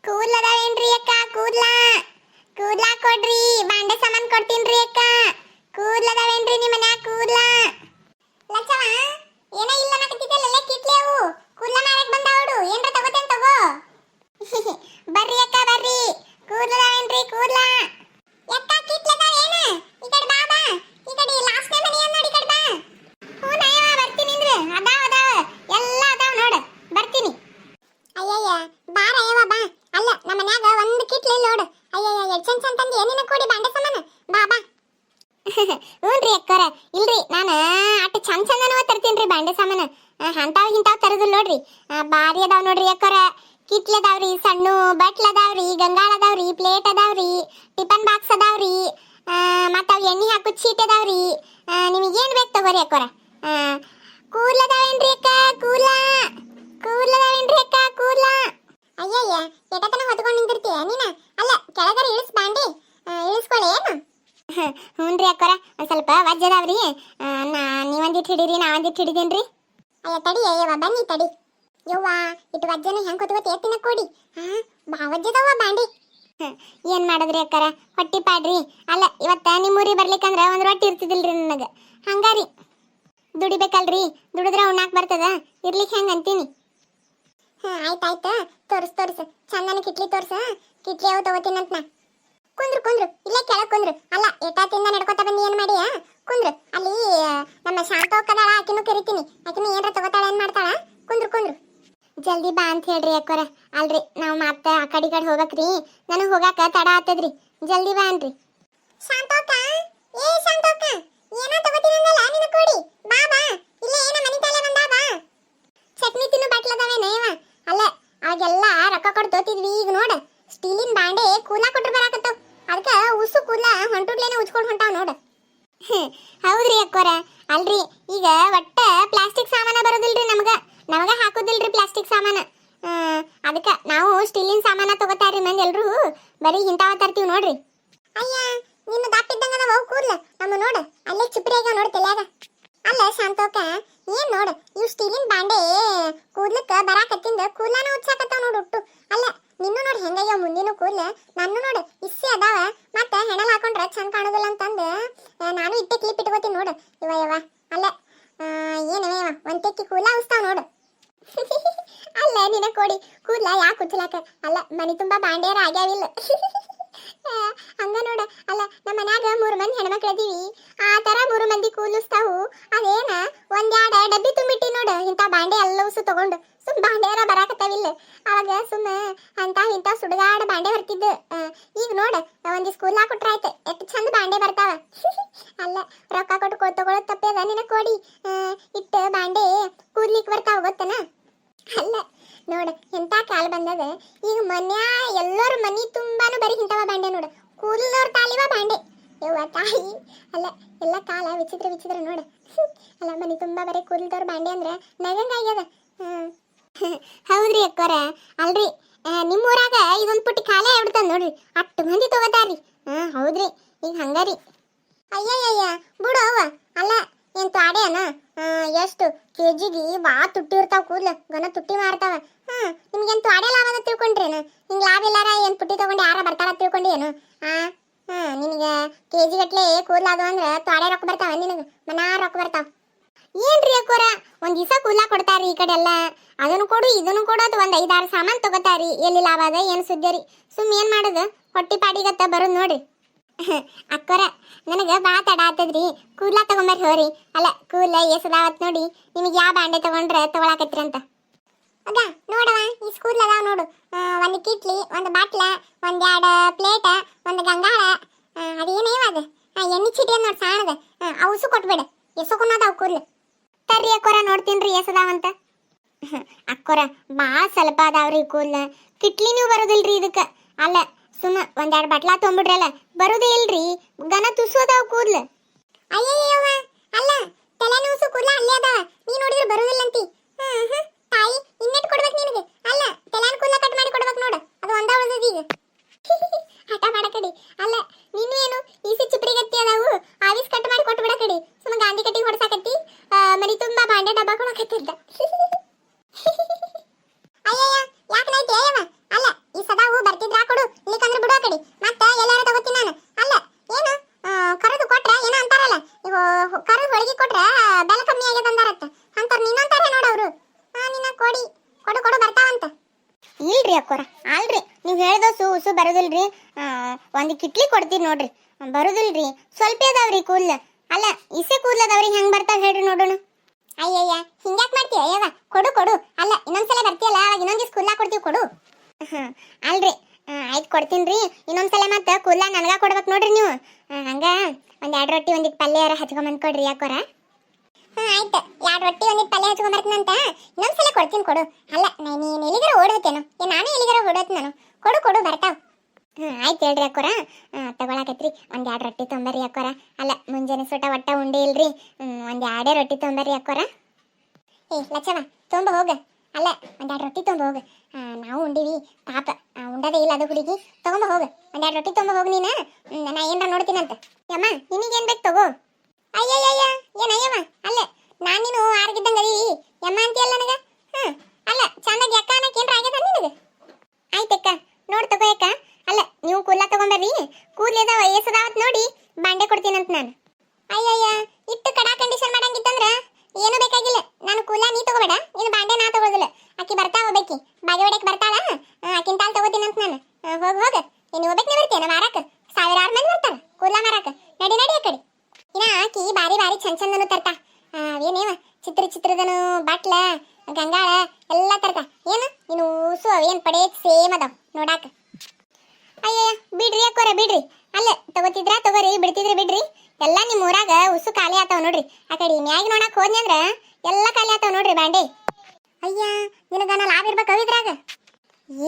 ಕೂದ್ಲದಾವೇನ್ರಿ ಅಕ್ಕ? ಕೂದ್ಲಾ ಕೊಡ್ರಿ, ಬಾಂಡೆ ಸಾಮಾನ್ ಕೊಡ್ತೀನ್ರಿ ಅಕ್ಕ. ಕೂದ್ಲದಾವೇನ್ರಿ ನಿಮ್ಮ ಮನ್ಯಾಗ? ಲಚ್ಚವ ಏನೋ ಇಲ್ಲ ಅನ್ನಕತ್ತಿದ್ದಲ್ಲ, ಕಿತ್ಲೆ ಅವು ಕೂದ್ಲ ಮಾರಕ್ ಬಂದಾವಡು. ಏನ್ರ ತಗೋತೇನ್ ತಗೋ. ಬರ್ರಿ ಅಕ್ಕ ಬರ್ರಿ, ಕೂದ್ಲದಾವೇನ್ರಿ? ಎಕ್ಕ ಕಿತ್ಲದಾವೇನ? ಈ ಕಡೆ ಬಾ ಬಾ, ಈ ಕಡೆ ಲಾಸ್ಟ್ನೇ ಮನಿ ಅನ್ನ ನೋಡಿ, ಈ ಕಡೆ ಬಾ. ಹ್ಞೂ ನಯವ ಬರ್ತೀನಿ ಅಂದ್ರ ಅದಾವ ಎಲ್ಲ ಅದಾವ ನೋಡು, ಬರ್ತೀನಿ. ಅಯ್ಯಯ್ಯ ಬಾರ ಯವ್ವ ಬಾ. ಅಲ್ಲ ನಮ್ಮ ಮನ್ಯಾಗ ಒಂದು ಕಿಟ್ಲಿ ನೋಡು. ಅಯ್ಯಯ್ಯ ಎಷ್ಟ್ ಚಂದ ತಂದಿ ಏನಿನ ಕೊಡಿ ಬಾಂಡೆ ಸಾಮಾನು. ಬಾ ಬಾ. ಹ್ಞೂನ್ರಿ ಅಕ್ಕರ, ಇಲ್ರಿ ನಾನು ಅಟ್ಟು ಚಂದನವ ತರ್ತೀನ್ರಿ ಬಾಂಡೆ ಸಾಮಾನು. ಅಂತಾವ್ ಇಂತಾವ್ ತರದಿಲ್ಲ ನೋಡ್ರಿ. ಬಾರಿ ಅದಾವ ನೋಡ್ರಿ ಅಕ್ಕರ. ಕಿಟ್ಲಿ ಅದಾವ್ರಿ, ಸಣ್ಣ ಬಟ್ಲ ಅದಾವ್ರಿ, ಗಂಗಾಳ ಅದಾವ್ರಿ, ಪ್ಲೇಟ್ ಅದಾವ್ರಿ, ಟಿಫನ್ ಬಾಕ್ಸ್ ಅದಾವ್ರಿ, ಮತ್ತು ಅವು ಎಣ್ಣೆ ಹಾಕೋದು ಚೀಟ್ ಅದಾವ್ರಿ. ನಿಮಗೇನು ಬೇಕು ತಗೋರಿ ಅಕ್ಕರ. ಕೂದ್ಲದಾವೇನ್ರಿ ಅಕ್ಕ? ಕೂದ್ಲದಾವೇನ್ರಿ ಅಕ್ಕ? ಅಯ್ಯಯ್ಯ ಎಟತನ ಹೊತ್ಕೊಂಡು ನಿಂತಿರ್ತೀಯ ನೀನ? ಅಲ್ಲ ಕೆಳಗರ ಇಳಿಸ್ ಬಾಂಡಿ, ಇಳಿಸ್ಕೊಳ್ಳಿ ಏನು? ಹ್ಞೂನ್ರಿ ಅಕ್ಕರ, ಒಂದು ಸ್ವಲ್ಪ ವಜ್ಜ ಅದಾವ್ರಿ. ನೀವೊಂದಿಟ್ಟು ಹಿಡೀರಿ, ನಾವೊಂದಿಟ್ಟು ಹಿಡಿದೇನ್ರಿ. ಅಯ್ಯ ತಡಿ ಅಯ್ಯವ್ವ, ಬನ್ನಿ ತಡಿ. ಯವ್ವ ಇಟ್ಟು ವಜ್ಜನ ಹೆಂಗೆ ಕೊತ್ಕೋತ ಎತ್ತಿನ ಕೊಡಿ. ಬಾ ವಜ್ಜದವ್ವ ಬಾಂಡಿ. ಏನು ಮಾಡಿದ್ರಿ ಅಕ್ಕರ, ಹೊಟ್ಟಿ ಪಾಡ್ರಿ. ಅಲ್ಲ ಇವತ್ತು ನಿಮ್ಮೂರಿಗೆ ಬರ್ಲಿಕ್ಕಂದ್ರೆ ಒಂದು ರೊಟ್ಟಿ ಇರ್ತಿದಿಲ್ರಿ ನನಗೆ. ಹಂಗಾರಿ ದುಡಿಬೇಕಲ್ರಿ, ದುಡಿದ್ರೆ ಉಣ್ಣಾಕ್ ಬರ್ತದ, ಇರ್ಲಿಕ್ಕೆ ಹೆಂಗೆ ಅಂತೀನಿ. ಆಯ್ತಾಯ್ತು, ತೋರ್ಸು ಚಂದನ ಕಿಟ್ಲಿ ತೋರ್ಸು. ಕಿಟ್ಲಿ ಯಾವ ತಗೋತೀನಂತ ನಾ. ಕುಂದ್ರು ಇಲ್ಲೇ ಕೆಳಗೆ ಕುಂದ್ರು. ಅಲ್ಲ ಏಟಾತಿಂದ ನಡ್ಕೋತ ಬನ್ನಿ, ಏನು ಮಾಡಿ ಕುಂದ್ರು. ಅಲ್ಲಿ ನಮ್ಮ ಶಾಂತೋಕ್ಕದಾಳ, ಆಕಿನೂ ಕರಿತೀನಿ. ಆಕಿನೂ ಏನ್ರ ತಗೋತಾಳ, ಏನು ಮಾಡ್ತಾಳ. ಕುಂದ್ರು ಜಲ್ದಿ ಬಾ ಅಂತ ಹೇಳ್ರಿ ಅಕ್ಕೋರ. ಅಲ್ರಿ ನಾವು ಮತ್ತೆ ಆ ಕಡೆ ಹೋಗ್ಬೇಕ್ರಿ, ನನಗೆ ಹೋಗಾಕ ತಡ ಆತದ್ರಿ. ಜಲ್ದಿ ಬಾ ಅನ್ರಿ. ಶಾಂತೋಕ್ಕ, ಶಾಂತೋಕ್ಕ, ಏನೋ ತಗೋತೀನಂದಲ್ಲ ನಿನ್ನ ಕೊಡಿ. ಬಾ ಬಾ, ಇಲ್ಲೇ ಏನ ಮನಿ ತಾಲೆ ಬಂದಾ ಬಾ. ಚಟ್ನಿ ತಿನ್ನು ಬಾಟ್ಲದಾವೇನ ಇವ? ಅಲ್ಲ ಅವಾಗೆಲ್ಲ ರೊಕ್ಕ ಕೊಟ್ಟು ತೋತಿದ್ವಿ, ಈಗ ನೋಡು ಸ್ಟೀಲಿನ ಬಾಂಡೆ ಕೂಲ ಕೊಟ್ರು ಬರಾಕತ್ತಾವ. ಅದಕ್ಕೆ ಉಸು ಕೂಲ ಹೊಂಟುಡ್ಲೇನೆ ಉಚ್ಕೊಂಡು ಹೊಂಟಾವ ನೋಡು. ಹೌದ್ರಿ ಅಕ್ಕೋರ. ಅಲ್ರಿ ಈಗ ಒಟ್ಟ ಪ್ಲಾಸ್ಟಿಕ್ ಸಾಮಾನ ಬರೋದಿಲ್ರಿ ನಮಗ ಹಾಕೋದಿಲ್ರಿ ಪ್ಲಾಸ್ಟಿಕ್ ಸಾಮಾನ. ಅದಕ್ಕೆ ನಾವು ಸ್ಟೀಲಿನ ಸಾಮಾನ ತಗೋತಾರ್ರಿ ಮಂದಿ ಎಲ್ರು. ಬರೀ ಇಂತಾವ ತರ್ತೀವಿ ನೋಡ್ರಿ. ಅಯ್ಯ ನಿನ್ನ ದಾಪಿದ್ದಂಗ ಅದಾವ ಕೂದ್ಲ ನಮ್ಮ ನೋಡು, ಅಲ್ಲೇ ಚಿಪ್ರಿ ಆಗ್ಯಾವ ನೋಡು ತಲ್ಯಾಗ. ಅಲ್ಲ ಶಾಂತೋಕ, ಏನ್ ನೋಡು ಇವು ಸ್ಟೀಲಿನ ಬಾಂಡೆ ಕೂದ್ಲಕ್ಕ ಬರಾಕತ್ತಿಂದ ಕೂದ್ಲಾನ ಉಚ್ಚಾಕತ್ತಾವ ನೋಡು ಒಟ್ಟು. ಅಲ್ಲ ನಿನ್ನೂ ನೋಡಿ ಹೆಂಗಯ್ಯವ ಮುಂದಿನ ಕೂದ್ಲ, ನನ್ನ ನೋಡು ಇಸ್ಸಿ ಅದಾವ. ಮತ್ತೆ ಹೆಣಲ್ ಹಾಕೊಂಡ್ರೆ ಚಂದ ಕಾಣೋದಿಲ್ಲ ಅಂತಂದು ನಾನು ಇಟ್ಟೆ ಕ್ಲಿಪ್ ಇಟ್ಕೋತೀನಿ ನೋಡು. ಇವ ಅಲ್ಲ ಏನವ ಒಂದ್ ತೆಕ್ಕಿ ಕೂದ್ಲ ಉಸ್ತಾವ ನೋಡು. ಅಲ್ಲ ನಿನ ಕೊಡಿ ಕೂದ್ಲ ಯಾಕೆ ಉಚ್ಚಲಾಕ? ಅಲ್ಲ ಮನಿ ತುಂಬಾ ಬಾಂಡೆಯರ ಆಗ್ಯಾವಿಲ್ಲ. ಹಂಗ ನೋಡ. ಅಲ್ಲ ನಮ್ಮ ಮನ್ಯಾಗ 3 ಮಂದಿ ಹೆಣ್ಮಕ್ಳು ಅದೀವಿ, ಆ ತರ 3 ಮಂದಿ ಕೂದಲಿಸ್ತಾವು. ಅದೇನ ಒಂದೆರಡು ಡಬ್ಬಿ ತುಂಬಿಟ್ಟಿ ನೋಡು ಇಂಥ ಬಾಂಡೆ ಎಲ್ಲವಸು ತಗೊಂಡು. ಸುಮ್ ಬಾಂಡೆಯರ ಬರಾಕತ್ತಾವಿಲ್ಲ. ಅವಾಗ ಸುಮ್ಮ ಇಂಥ ಸುಡುಗಾಡ ಬಾಂಡೆ ಬರ್ತಿದ್ದು. ಈಗ ನೋಡ ಒಂದಿಸ್ ಕೂದ್ಲ ಕೊಟ್ರ ಆಯ್ತು, ಎಷ್ಟು ಚಂದ ಬಾಂಡೆ ಬರ್ತಾವ. ಅಲ್ಲ ರೊಕ್ಕ ಕೊಟ್ಟು ತಗೊಳ್ಳೋದು ತಪ್ಪೇದ ನಿನ ಕೊಡಿ. ಇಟ್ಟು ಬಾಂಡೆ ಕೂದ್ಲಿಕ್ಕೆ ಬರ್ತಾವ ಗೊತ್ತನ? ಅಲ್ಲ ನೋಡ ಎಂತ ಕಾಲ ಬಂದದ. ಈಗ ಮನ್ಯಾ ಎಲ್ಲರೂ ಮನಿ ತುಂಬಾನು ಬರೀ ಇಂಥವ ಬಾಂಡೆ ನೋಡು, ಕೂದಲವ್ರ ತಾಲಿವ ಬಾಂಡೆ. ಯವ್ವ ತಾಯಿ, ಅಲ್ಲ ಎಲ್ಲ ಕಾಲ ವಿಚಿತ್ರ ನೋಡು. ಅಲ್ಲ ಮನಿ ತುಂಬಾ ಬರೀ ಕೂದಲ್ದವ್ರ ಬಾಂಡೆ ಅಂದ್ರೆ ನಗಂಗಾಗ್ಯದ. ಹೌದ್ರಿ ಅಕ್ಕೋರ. ಅಲ್ರಿ ನಿಮ್ಮೂರಾಗ ಇದೊಂದು ಪುಟ್ಟಿ ಖಾಲಿ ಆಗ್ಬಿಡ್ತದ ನೋಡ್ರಿ, ಅಷ್ಟು ಮಂದಿ ತಗೋತಾರ್ರಿ. ಹೌದ್ರಿ ಈಗ ಹಂಗಾರಿ. ಅಯ್ಯಯ್ಯಯ್ಯ ಬಿಡು ಅವ್ವ. ಅಲ್ಲ ಏನ್ ತ್ವಾಡೆನ ಎಷ್ಟು ಕೆಜಿಗೆ ಬಾ ತುಟ್ಟಿ ಇರ್ತಾವ ಕೂದ್ಲ, ಗನ ತುಟ್ಟಿ ಮಾರ್ತಾವ. ನಿಮ್ಗೇನ್ ತ್ವಾಡೆ ಲಾಭ ಅದ ತಿಳ್ಕೊಂಡ್ರೇನು? ಹಿಂಗ್ ಲಾಭ ಇಲ್ಲಾರ ಏನ್ ಪುಟ್ಟಿ ತಗೊಂಡು ಯಾರ ಬರ್ತಾರ ತಿಳ್ಕೊಂಡಿ ಏನು? ನಿನಗೆ ಕೆಜಿ ಗಟ್ಲೆ ಕೂದ್ಲ ಅದು ಅಂದ್ರೆ ತ್ವಾಡೆ ರೊಕ್ಕ ಬರ್ತಾವ, ನಿನಗೆ ಮನಾ ರೊಕ್ಕ ಬರ್ತಾವ. ಏನ್ರಿ ಅಕ್ಕೋರ, ಒಂದ್ ದಿವಸ ಕೂದ್ಲ ಕೊಡ್ತಾರ್ರಿ ಈ ಕಡೆ ಎಲ್ಲ. ಅದನ್ನು ಕೊಡು ಇದನ್ನು ಕೊಡೋದು ಒಂದ್ 5-6 ಸಾಮಾನು ತಗೋತಾರಿ. ಎಲ್ಲಿ ಲಾಭ ಅದ ಏನು ಸುದ್ದಿ? ಸುಮ್ ಏನ್ ಮಾಡುದು, ಹೊಟ್ಟಿ ಪಾಡಿಗತ್ತ ಬರೋದು ನೋಡ್ರಿ. ಅಕ್ಕೋರ ನನಗ ಬಾ ತಡ ಆತದ್ರಿ, ಕೂದ್ಲ ತಗೊಂಬರ್ ಹೋರಿ. ಅಲ್ಲ ಕೂದ್ಲ ಎಸದಾವತ್ ನೋಡಿ, ನಿಮಗೆ ಯಾವ ಬಾಂಡೆ ತಗೊಂಡ್ರೆ ತಗೊಳಕತ್ತೀರಂತ. ಅದ ನೋಡವ ಈ ಕೂದ್ಲ ಅದಾವ ನೋಡು. ಒಂದು ಕಿಟ್ಲಿ, ಒಂದು ಬಾಟ್ಲ, ಒಂದೆರಡು ಪ್ಲೇಟ್, ಒಂದು ಗಂಗಾಳ, ಅದೇನೇವ ಅದು ಎಣ್ಣೆ ಚೀಟಿ ಅದ್ ನೋಡಿ ಸಾಣದ, ಅವಸು ಕೊಟ್ಬೇಡ. ಎಸಕೊಂಡದಾವ ಕೂದ್ಲು. ತರ್ರಿ ಅಕ್ಕೋರ ನೋಡ್ತೀನ್ರಿ ಎಸದಾವಂತ. ಅಕ್ಕೋರ ಭಾಳ ಸ್ವಲ್ಪ ಅದಾವ್ರಿ ಕೂದ್ಲ, ಕಿಟ್ಲಿನೂ ಬರೋದಿಲ್ರಿ ಇದಕ್ಕೆ. ಅಲ್ಲ ಸುಮ್ಮ ಒಂದೆರಡು ಬಟ್ಲಾ ತೊಗೊಂಬಿಡ್ರಲ್ಲ, ಬರೋದೇ ಇಲ್ರಿ, ಗನ ತುಸೋದಾವ ಕೂದ್ಲು. ಅಯ್ಯಯ್ಯವ್ವ, ಅಲ್ಲ ತಲೆನೂಸು ಕೂದ್ಲ ಅಲ್ಲೇ ಅದಾವ, ನೀ ನೋಡಿದ್ರೆ ಬರೋದಿಲ್ಲಂತಿ. ತಾಯಿ ಇನ್ನೆಟ್ ಕೊಡ್ಬೇಕು ನಿನಗೆ? ಅಲ್ಲ ತಲೆನ ಕೂದ್ಲ ಕಟ್ ಮಾಡಿ ಕೊಡ್ಬೇಕು ನೋಡು, ಅದು ಒಂದ ಉಳ್ದದ ಈಗ. ಹಠ ಮಾಡಕಡಿ. ಅಲ್ಲ ನೀನು ಏನು ಈಸಿ ಚಿಪ್ರಿಗತ್ತಿ ಅದಾವು, ಆವಿಸ್ ಕಟ್ ಮಾಡಿ ಕೊಟ್ಟು ಬಿಡಕಡಿ. ಸುಮ್ಮ ಗಾಂಧಿ ಕಟ್ಟಿಗೆ ಹೊಡ್ಸಾಕತ್ತಿ, ಮನಿ ತುಂಬಾ ಬಾಂಡೆ ಡಬ್ಬ ಕೊಡಕತ್ತಿದ್ದ. ಅಯ್ಯಯ್ಯ ಯಾಕೆ ನೈತಿ ಅಯ್ಯವ? ಅಲ್ಲ ಈ ಸದಾವು ಇಲ್ರಿ ಅಕ್ಕೋರ ಅಲ್ರಿ ನೀವು ಹೇಳ್ದೋಸು ಉಸು ಬರೋದಿಲ್ರಿ. ಒಂದು ಕಿಟ್ಲಿ ಕೊಡ್ತೀರಿ ನೋಡ್ರಿ, ಬರೋದಿಲ್ರಿ. ಸ್ವಲ್ಪ ಅದಾವ್ರಿ ಕೂದ್ಲ. ಅಲ್ಲ ಇಸೆ ಕೂದ್ಲ ಅದಾವ್ರಿ, ಹೆಂಗ್ ಬರ್ತಾವ ಹೇಳ್ರಿ ನೋಡೋಣ. ಅಯ್ಯಯ್ಯ ಹಿಂಗ್ಯಾಕ್ ಮಾಡ್ತೀಯ ಯವ್ವ, ಕೊಡು ಕೊಡು. ಅಲ್ಲ ಇನ್ನೊಂದ್ಸಲ ಬರ್ತೀಯಲ್ಲ ಅವಾಗ ಇನ್ನೊಂದ್ ದಿವ್ಸ ಕೂದ್ಲ ಕೊಡ್ತೀವಿ, ಕೊಡು. ಅಲ್ರಿ ಆಯ್ತು ಕೊಡ್ತೀನಿ. ಇನ್ನೊಂದ್ಸಲ ಮತ್ತೆ ಕೂದ್ಲ ನನಗ ಕೊಡ್ಬೇಕು ನೋಡ್ರಿ ನೀವು. ಹಂಗ ಒಂದ್ 2 ರೊಟ್ಟಿ ಒಂದಿಟ್ಟು ಪಲ್ಯ ಹಚ್ಕೊಂಬಂದ್ ಕೊಡ್ರಿ ಯಾಕೋರ. ಆಯ್ತು 2 ರೊಟ್ಟಿ ಒಂದಿಟ್ಟು ಪಲ್ಯ ಹಚ್ಕೊಂಬರ್ತೀನಂತ ಇನ್ನೊಂದ್ಸಲ ಕೊಡ್ತೀನಿ, ಕೊಡು. ಅಲ್ಲ ನೀನ್ ಎಲ್ಲಿಗಾರ ಓಡೋತೇನೋ, ನಾನು ಎಲ್ಲಿಗಾರ ಓಡೋತ್ ನಾನು. ಕೊಡು ಕೊಡು ಬರ್ತಾವ್. ಆಯ್ತು ಹೇಳ್ರಿ ಅಕ್ಕೋರ. ತಗೊಳಕತ್ರಿ ಒಂದ್ 2 ರೊಟ್ಟಿ ತೊಂಬರ್ರಿ ಅಕ್ಕೋರ. ಅಲ್ಲ ಮುಂಜಾನೆ ಸುಟ ಒಟ್ಟ ಉಂಡೆ ಇಲ್ರಿ, ಒಂದ್ 2 ರೊಟ್ಟಿ ತೊಂಬರ್ರಿ ಅಕ್ಕೋರ. ಏ ಲಚ್ಚವ ತೊಂಬ ಹೋಗ. ಅಲ್ಲ ಒಂದ್ 2 ರೊಟ್ಟಿ ತೊಂಬ ಹೋಗ. ನಾವು ಉಂಡಿವಿ ಪಾಪ, ಉಂಡದೇ ಇಲ್ಲ ಅದು ಹುಡುಗಿ. ತಗೊಂಬ ಹೋಗ, ಒಂದ್ 2 ರೊಟ್ಟಿ ತೊಂಬ ಹೋಗ ನೀನ. ನಾ ಏನ್ರ ನೋಡ್ತೀನಂತ. ಯಮ್ಮ ನಿನಗೇನ್ ಬೇಕು ತಗೋ. ಅಯ್ಯಯ್ಯ ಏನಯ್ಯವ, ಅಲ್ಲ ನಾನ್ ನೀನು ಆರ್ಗಿದ್ದಂಗ ಅದೀವಿ ಯಮ್ಮ ಅಂತೀಯಲ್ಲ ನನಗ. ಅಲ್ಲ ಚಂದಾಗಿ ಅಕ್ಕ ಅನ್ನಕ್ ಏನ್ರ ಆಗ್ಯದ ನಿನಗ? ಆಯ್ತಕ್ಕ ನೋಡ್ ತಗೋ ಅಕ್ಕ. ಅಲ್ಲ ನೀವು ಕೂದ್ಲ ತಗೊಂಬರ್ರಿ, ಕೂದ್ಲೇದಾವ ಏಸದಾವತ್ ನೋಡಿ ಬಾಂಡೆ ಕೊಡ್ತೀನಂತ ನಾನು. ಅಯ್ಯಯ್ಯ ಇಟ್ಟು ಕಡಾ ಕಂಡೀಷನ್ ಮಾಡಂಗಿತ್ತಂದ್ರ ಏನು ಬೇಕಾಗಿಲ್ಲ. ನಾನು ಕೂದ್ಲ ನೀ ತಗೋಬೇಡ, ಇನ್ನು ಬಾಂಡೆ ನಾ ತಗೋದಿಲ್ಲ. ಆಕಿ ಬರ್ತಾವ ಬೇಕಿ ಬಾಗಿ ಹೊಡೆಕ್ ಬರ್ತಾಳ, ಆಕಿನ ತಾಲ್ ತಗೋತೀನಂತ ನಾನು. ಹೋಗ ಹೋಗ, ಇನ್ನು ಒಬ್ಬಕ್ಕೆ ಬರ್ತೀಯನ ವಾರಕ್ಕೆ 1000 ಮಂದಿ ಬರ್ತಾರ ಕೂದ್ಲ ಮಾರಾಕ. ನಡಿ ನಡಿ ಆ ಕಡೆ. ಇನ್ನ ಆಕಿ ಬಾರಿ ಬಾರಿ ಚಂದ ಚಂದನು ತರ್ತಾ. ಏನೇವ ಚಿತ್ರದನು ಬಟ್ಲ ಗಂಗಾಳ ಎಲ್ಲ ತರ್ತಾ. ಏನು ಇನ್ನು ಊಸು ಅವೇನ್ ಪಡೆ ಸೇಮ್ ಅದಾವ ನೋಡಾಕ. ಅಯ್ಯಯ್ಯ ಬಿಡ್ರಿ ಅಕ್ಕೋರ ಬಿಡ್ರಿ. ಅಲ್ಲ ತಗೋತಿದ್ರ ತಗೋರಿ, ಬಿಡ್ತಿದ್ರ ಬಿಡ್ರಿ. ಎಲ್ಲ ನಿಮ್ ಊರಾಗ ಉಸು ಖಾಲಿ ಆತಾವ ನೋಡ್ರಿ. ಆ ಕಡೆ ಮ್ಯಾಗಿ ನೋಡಕ್ ಹೋದ್ನಿ ಅಂದ್ರ ಎಲ್ಲ ಖಾಲಿ ಆತಾವ ನೋಡ್ರಿ ಬಾಂಡೆ. ಅಯ್ಯ ನಿನಗ ನಾ ಲಾಭ ಇರ್ಬೇಕು ಇದ್ರಾಗ.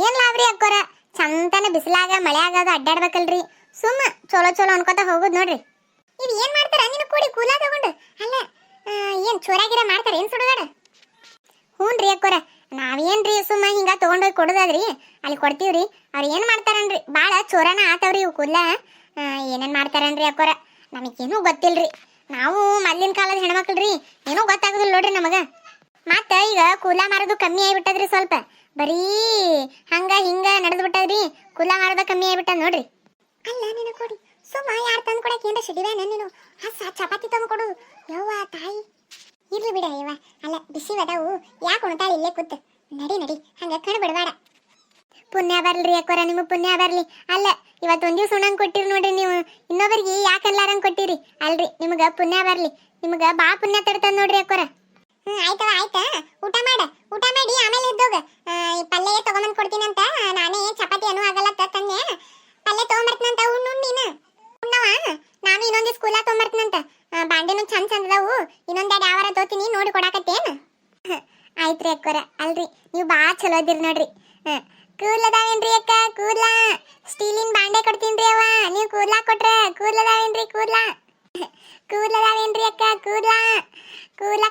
ಏನ್ ಲಾಭ್ರಿ ಅಕ್ಕೋರ, ಚಂತನ ಬಿಸಿಲಾಗ ಮಳೆ ಆಗಾಗ ಅಡ್ಡಾಡ್ಬೇಕಲ್ರಿ. ಸುಮ್ಮ ಚಲೋ ಚಲೋ ಅನ್ಕೋತ ಹೋಗುದ್ ನೋಡ್ರಿ. ಇವ್ ಏನ್ ಮಾಡ್ತಾರ ನಿನ್ನ ಕೂಡಿ ಕೂಲ ತಗೊಂಡು? ಅಲ್ಲ ಏನ್ ಚೋರಾಗಿರ ಮಾಡ್ತಾರ ಏನ್ ಸುಡುಗಾಡ? ಹ್ಞೂನ್ರಿ ಅಕ್ಕೋರ, ನಾವೇನ್ರಿ ಸುಮ್ಮ ಹಿಂಗ ತಗೊಂಡೋಗಿ ಕೊಡೋದಾದ್ರಿ ಅಲ್ಲಿ ಕೊಡ್ತೀವ್ರಿ. ಅವ್ರು ಏನ್ ಮಾಡ್ತಾರನ್ರಿ, ಬಾಳ ಚೋರನ ಆತವ್ರಿ ಇವ್ ಕೂದ್ಲ. ಏನೇನ್ ಮಾಡ್ತಾರನ್ರಿ ಅಕ್ಕೋರ, ನಮಗೇನು ಗೊತ್ತಿಲ್ರಿ. ನಾವು ಮೊದ್ಲಿನ ಕಾಲದ ಹೆಣ್ಮಕ್ಳ್ರಿ, ಏನೂ ಗೊತ್ತಾಗುದಿಲ್ಲ ನೋಡ್ರಿ ನಮಗ. ಮತ್ತ ಈಗ ಕೂಲ ಮಾರೋದು ಕಮ್ಮಿ ಆಗಿಬಿಟ್ಟದ್ರಿ. ಸ್ವಲ್ಪ ಬರೀ ಹಂಗ ಹಿಂಗ ನಡೆದು ಬಿಟ್ಟದ್ರಿ. ಕೂಲ ಮಾರೋದ ಕಮ್ಮಿ ಆಗಿಬಿಟ್ಟದ ನೋಡ್ರಿ. ಅಲ್ಲ ನಿನ್ನ ಕೊಡಿ ಸುಮ್ಮ ಯಾರು ತಂದು ಕೊಡಕ್ಕೆ ಏನ್ರ ಸಿಡಿವೇನ ನೀನು? ಚಪಾತಿ ತಂದು ಕೊಡು ಯವ್ವ ತಾಯಿ. ಇರ್ಲಿ ಬಿಡ ಯವ್ವ, ಅಲ್ಲ ಬಿಸಿ ಅದಾವು ಯಾಕೆ ಉಣ್ತಾಳೆ ಇಲ್ಲೇ ಕೂತ್. ನಡಿ ನಡಿ ಹಂಗ ಕಣ ಬಿಡಬೇಡ. ಪುಣ್ಯ ಬರ್ಲ್ರಿ ಅಕ್ಕೋರ, ನಿಮಗೆ ಪುಣ್ಯ ಬರ್ಲಿ. ಅಲ್ಲ ಇವತ್ತೊಂದ್ ದಿವ್ಸ ಉಣ್ಣಂಗ್ ಕೊಟ್ಟಿರಿ ನೋಡ್ರಿ ನೀವು, ಇನ್ನೊಬ್ಬರಿಗೆ ಯಾಕಲ್ಲಾರಂಗ್ ಕೊಟ್ಟಿರಿ ಅಲ್ರಿ. ನಿಮ್ಗ ಪುಣ್ಯ ಬರ್ಲಿ, ನಿಮ್ಗ ಬಾ ಪುಣ್ಯ ತಡ್ತದ ನೋಡ್ರಿ ಅಕ್ಕೋರ. ಆಯ್ತವ ಆಯ್ತಾ, ಊಟ ಮಾಡ. ಊಟ ಮಾಡಿ ಆಮೇಲೆ ಇದ್ದೋಗ. ಪಲ್ಯ ತಗೊಂಬಂದ್ ಕೊಡ್ತೀನಂತ ನಾನೇ ಚಪಾತಿ ಅನು ಆಗಲ್ಲ ತಂದೆ. ಪಲ್ಯ ತಗೊಂಬರ್ತೀನಂತ ಉಣ್ಣು ನೀನು. ಉಣ್ಣವ ನಾನು ಇನ್ನೊಂದ್ ದಿವ್ಸ ಕೂಲ ತಗೊಂಬರ್ತೀನಂತ. ಬಾಂಡೆನು ಚಂದ ಚಂದದವು, ಇನ್ನೊಂದೆರಡು ಯಾವಾರ ತೋತೀನಿ ನೋಡಿ ಕೊಡಾಕತ್ತೇನು? ಆಯ್ತ್ರಿ ಅಕ್ಕೋರ. ಅಲ್ರಿ ನೀವು ಬಾ ಚಲೋ ಅದಿರಿ ನೋಡ್ರಿ. ಕೂದ್ಲದಾವೇನ್ರಿ ಅಕ್ಕ? ಕೂದ್ಲ ಸ್ಟೀಲಿನ ಬಾಂಡೆ ಕೊಡ್ತೀನ್ರಿ ಅವ್ವ. ನೀವು ಕೂದ್ಲ ಕೊಟ್ರ ಕೂದ್ಲದಾವೇನ್ರಿ? ಕೂದ್ಲದಾವೇನ್ರಿ ಅಕ್ಕ? ಕೂದ್ಲ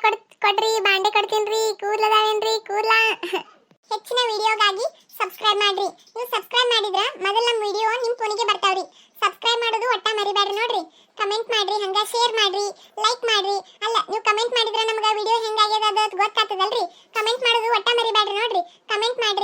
ಕೊಡ್ರಿ, ಬಾಂಡೆ ಕೊಡ್ತೀನ್ರಿ. ಕೂದ್ಲದಾವೇನ್ರಿ? ಹೆಚ್ಚಿನ ವಿಡಿಯೋಗಾಗಿ ಸಬ್ಸ್ಕ್ರೈಬ್ ಮಾಡ್ರಿ. ನೀವು ಸಬ್ಸ್ಕ್ರೈಬ್ ಮಾಡಿದ್ರ ಮೊದಲ ನಮ್ಮ ವಿಡಿಯೋ ನಿಮ್ಮ ಫೋನಿಗೆ ಬರ್ತಾವ್ರಿ. ಸಬ್ಸ್ಕ್ರೈಬ್ ಮಾಡೋದು ಒಟ್ಟ ಮರಿಬೇಡ್ರಿ ನೋಡ್ರಿ. ಕಮೆಂಟ್ ಮಾಡ್ರಿ, ಹಂಗ ಶೇರ್ ಮಾಡ್ರಿ, ಲೈಕ್ ಮಾಡ್ರಿ. ಅಲ್ಲ ನೀವು ಕಮೆಂಟ್ ಮಾಡಿದ್ರೆ ನಮ್ಗೆ ವಿಡಿಯೋ ಹೆಂಗಾಗ್ಯದ ಅದು ಗೊತ್ತಾಗ್ತದಲ್ರಿ. ಕಮೆಂಟ್ ಮಾಡೋದು ಒಟ್ಟ ಮರಿಬೇಡ್ರಿ ನೋಡ್ರಿ. ಕಮೆಂಟ್ ಮಾಡಿ.